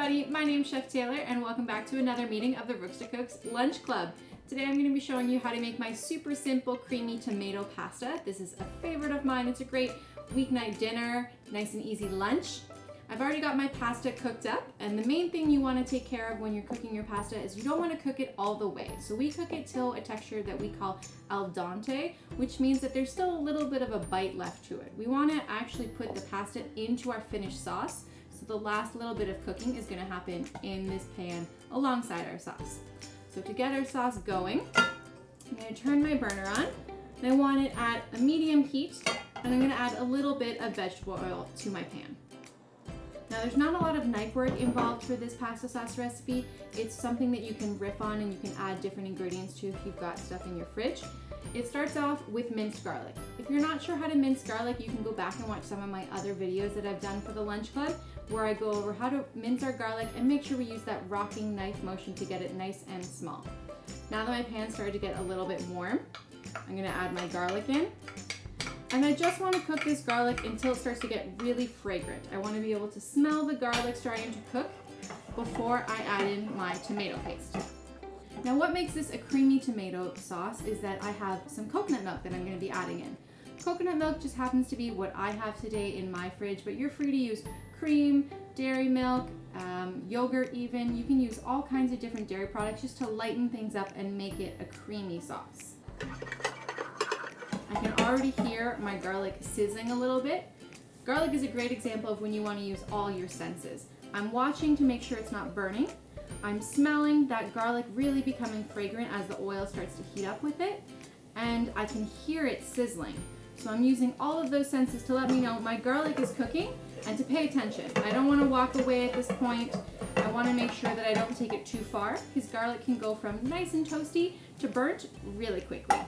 everybody, my name's Chef Taylor and welcome back to another meeting of the Rookster Cooks Lunch Club. Today I'm going to be showing you how to make my super simple creamy tomato pasta. This is a favorite of mine. It's a great weeknight dinner, nice and easy lunch. I've already got my pasta cooked up, and the main thing you want to take care of when you're cooking your pasta is you don't want to cook it all the way. So we cook it till a texture that we call al dente, which means that there's still a little bit of a bite left to it. We want to actually put the pasta into our finished sauce. So the last little bit of cooking is going to happen in this pan alongside our sauce. So to get our sauce going, I'm going to turn my burner on, and I want it at a medium heat, and I'm going to add a little bit of vegetable oil to my pan. Now there's not a lot of knife work involved for this pasta sauce recipe. It's something that you can riff on and you can add different ingredients to if you've got stuff in your fridge. It starts off with minced garlic. If you're not sure how to mince garlic, you can go back and watch some of my other videos that I've done for the Lunch Club, where I go over how to mince our garlic and make sure we use that rocking knife motion to get it nice and small. Now that my pan started to get a little bit warm, I'm gonna add my garlic in. And I just want to cook this garlic until it starts to get really fragrant. I want to be able to smell the garlic starting to cook before I add in my tomato paste. Now what makes this a creamy tomato sauce is that I have some coconut milk that I'm going to be adding in. Coconut milk just happens to be what I have today in my fridge, but you're free to use cream, dairy milk, yogurt even. You can use all kinds of different dairy products just to lighten things up and make it a creamy sauce. I can already hear my garlic sizzling a little bit. Garlic is a great example of when you want to use all your senses. I'm watching to make sure it's not burning. I'm smelling that garlic really becoming fragrant as the oil starts to heat up with it. And I can hear it sizzling. So I'm using all of those senses to let me know my garlic is cooking and to pay attention. I don't want to walk away at this point. I want to make sure that I don't take it too far because garlic can go from nice and toasty to burnt really quickly.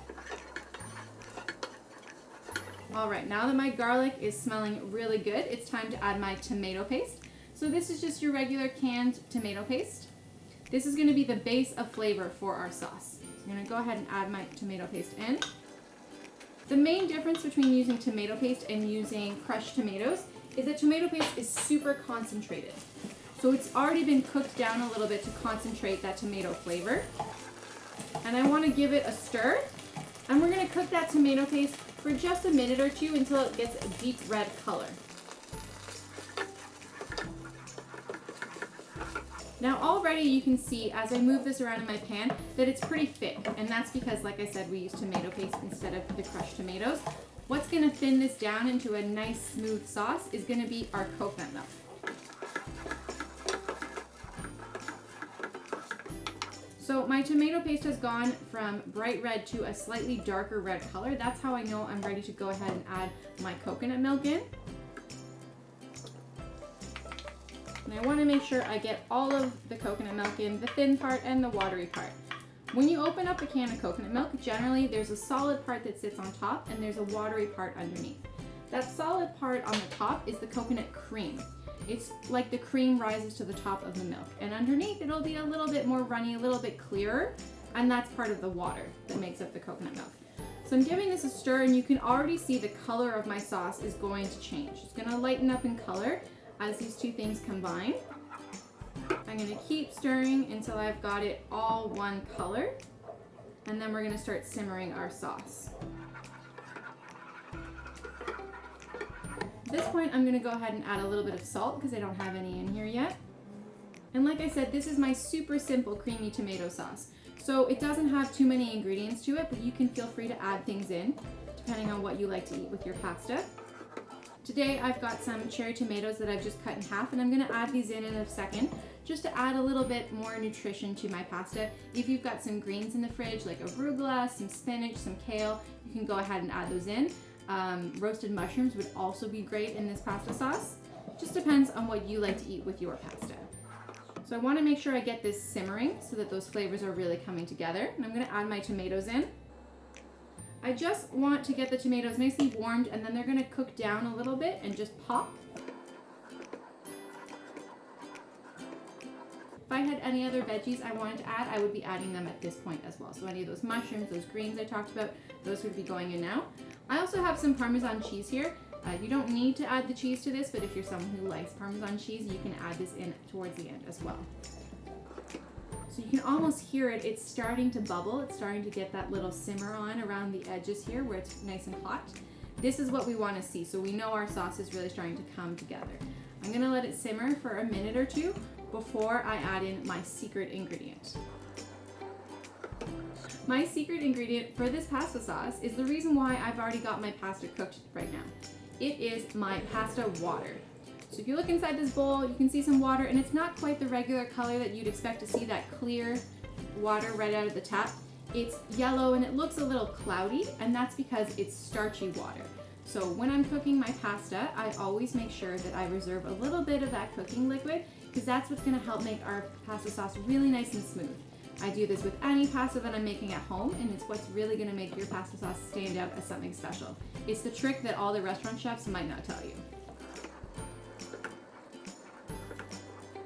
All right, now that my garlic is smelling really good, it's time to add my tomato paste. So this is just your regular canned tomato paste. This is gonna be the base of flavor for our sauce. So I'm gonna go ahead and add my tomato paste in. The main difference between using tomato paste and using crushed tomatoes is that tomato paste is super concentrated. So it's already been cooked down a little bit to concentrate that tomato flavor. And I wanna give it a stir. And we're gonna cook that tomato paste for just a minute or two until it gets a deep red color. Now already you can see as I move this around in my pan that it's pretty thick, and that's because, like I said, we use tomato paste instead of the crushed tomatoes. What's gonna thin this down into a nice smooth sauce is gonna be our coconut milk. So my tomato paste has gone from bright red to a slightly darker red color. That's how I know I'm ready to go ahead and add my coconut milk in. And I want to make sure I get all of the coconut milk in, the thin part and the watery part. When you open up a can of coconut milk, generally there's a solid part that sits on top and there's a watery part underneath. That solid part on the top is the coconut cream. It's like the cream rises to the top of the milk, and underneath it'll be a little bit more runny, a little bit clearer, and that's part of the water that makes up the coconut milk. So I'm giving this a stir, and you can already see the color of my sauce is going to change. It's going to lighten up in color as these two things combine. I'm going to keep stirring until I've got it all one color, and then we're going to start simmering our sauce. At this point, I'm gonna go ahead and add a little bit of salt because I don't have any in here yet. And like I said, this is my super simple creamy tomato sauce. So it doesn't have too many ingredients to it, but you can feel free to add things in depending on what you like to eat with your pasta. Today, I've got some cherry tomatoes that I've just cut in half, and I'm gonna add these in a second just to add a little bit more nutrition to my pasta. If you've got some greens in the fridge, like arugula, some spinach, some kale, you can go ahead and add those in. Roasted mushrooms would also be great in this pasta sauce. Just depends on what you like to eat with your pasta. So I want to make sure I get this simmering so that those flavors are really coming together. And I'm going to add my tomatoes in. I just want to get the tomatoes nicely warmed, and then they're going to cook down a little bit and just pop. If I had any other veggies I wanted to add, I would be adding them at this point as well. So any of those mushrooms, those greens I talked about, those would be going in now. I also have some Parmesan cheese here. You don't need to add the cheese to this, but if you're someone who likes Parmesan cheese, you can add this in towards the end as well. So you can almost hear it, it's starting to bubble, it's starting to get that little simmer on around the edges here where it's nice and hot. This is what we want to see, so we know our sauce is really starting to come together. I'm gonna let it simmer for a minute or two before I add in my secret ingredient. My secret ingredient for this pasta sauce is the reason why I've already got my pasta cooked right now. It is my pasta water. So if you look inside this bowl, you can see some water, and it's not quite the regular color that you'd expect to see, that clear water right out of the tap. It's yellow and it looks a little cloudy, and that's because it's starchy water. So when I'm cooking my pasta, I always make sure that I reserve a little bit of that cooking liquid, because that's what's gonna help make our pasta sauce really nice and smooth. I do this with any pasta that I'm making at home, and it's what's really gonna make your pasta sauce stand out as something special. It's the trick that all the restaurant chefs might not tell you.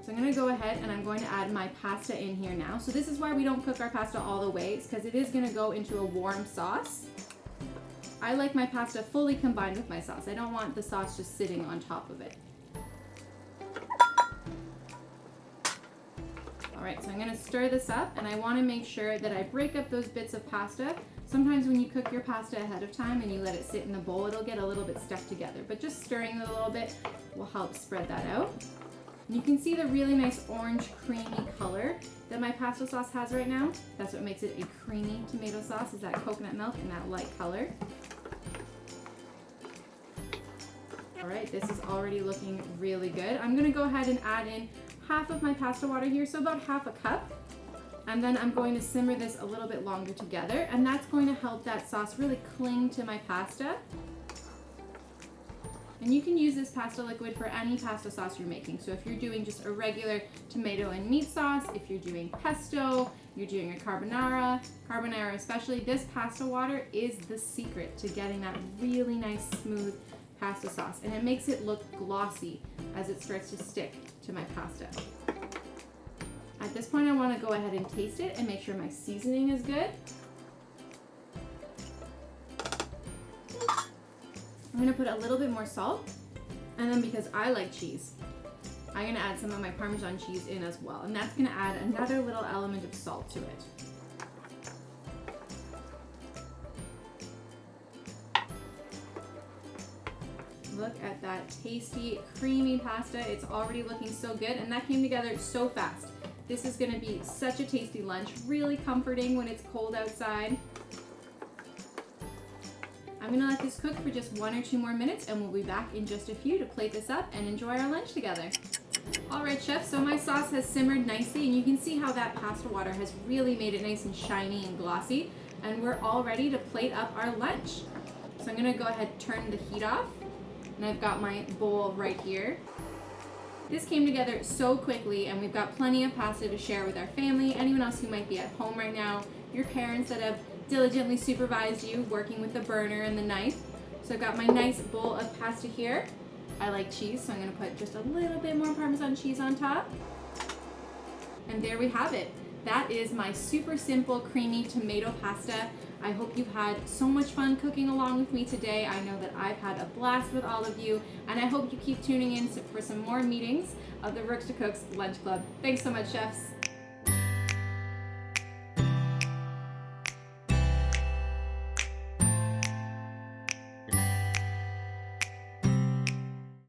So I'm gonna go ahead and I'm going to add my pasta in here now. So this is why we don't cook our pasta all the way, it's because it is gonna go into a warm sauce. I like my pasta fully combined with my sauce. I don't want the sauce just sitting on top of it. All right, so I'm gonna stir this up, and I wanna make sure that I break up those bits of pasta. Sometimes when you cook your pasta ahead of time and you let it sit in the bowl, it'll get a little bit stuck together, but just stirring it a little bit will help spread that out. And you can see the really nice orange creamy color that my pasta sauce has right now. That's what makes it a creamy tomato sauce, is that coconut milk and that light color. All right, this is already looking really good. I'm gonna go ahead and add in half of my pasta water here, so about half a cup. And then I'm going to simmer this a little bit longer together, and that's going to help that sauce really cling to my pasta. And you can use this pasta liquid for any pasta sauce you're making. So if you're doing just a regular tomato and meat sauce, if you're doing pesto, you're doing a carbonara especially, this pasta water is the secret to getting that really nice smooth pasta sauce. And it makes it look glossy as it starts to stick to my pasta. At this point, I want to go ahead and taste it and make sure my seasoning is good. I'm gonna put a little bit more salt, and then because I like cheese, I'm gonna add some of my Parmesan cheese in as well, and that's gonna add another little element of salt to it. Look at that tasty, creamy pasta. It's already looking so good, and that came together so fast. This is gonna be such a tasty lunch, really comforting when it's cold outside. I'm gonna let this cook for just 1 or 2 more minutes, and we'll be back in just a few to plate this up and enjoy our lunch together. All right, chef, so my sauce has simmered nicely, and you can see how that pasta water has really made it nice and shiny and glossy, and we're all ready to plate up our lunch. So I'm gonna go ahead and turn the heat off, and I've got my bowl right here. This came together so quickly, and we've got plenty of pasta to share with our family, anyone else who might be at home right now, your parents that have diligently supervised you working with the burner and the knife. So I've got my nice bowl of pasta here. I like cheese, so I'm gonna put just a little bit more Parmesan cheese on top. And there we have it. That is my super simple creamy tomato pasta. I hope you've had so much fun cooking along with me today. I know that I've had a blast with all of you, and I hope you keep tuning in for some more meetings of the Rooks to Cooks Lunch Club. Thanks so much, chefs.